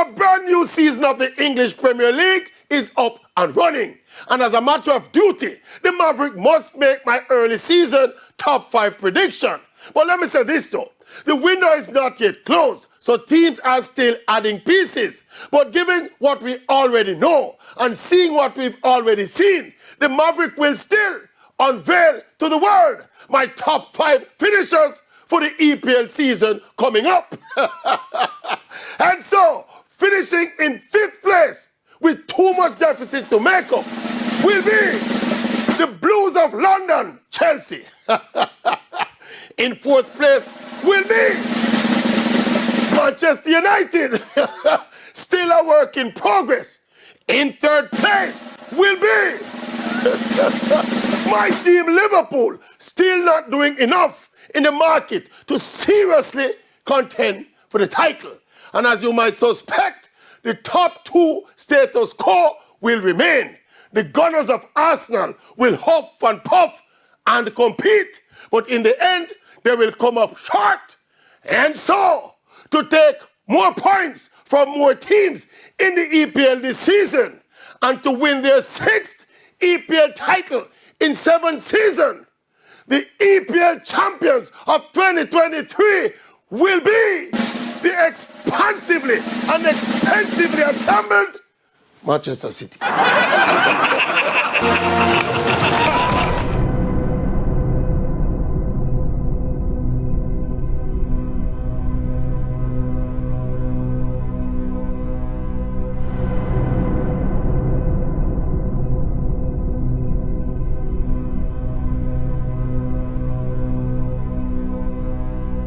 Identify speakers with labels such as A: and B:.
A: A brand new season of the English Premier League is up and running. And as a matter of duty, the Maverick must make my early season top 5 prediction. But let me say this though, the window is not yet closed, so teams are still adding pieces. But given what we already know and seeing what we've already seen, the Maverick will still unveil to the world my top 5 finishers for the EPL season coming up. And so, finishing in 5th place with too much deficit to make up will be the Blues of London, Chelsea. In 4th place will be Manchester United, still a work in progress. In 3rd place will be my team Liverpool, still not doing enough in the market to seriously contend for the title. And as you might suspect, the top 2 status quo will remain. The Gunners of Arsenal will huff and puff and compete, but in the end, they will come up short. And so, to take more points from more teams in the EPL this season and to win their 6th EPL title in 7 seasons, the EPL champions of 2023 will be the expansively and expensively assembled Manchester City.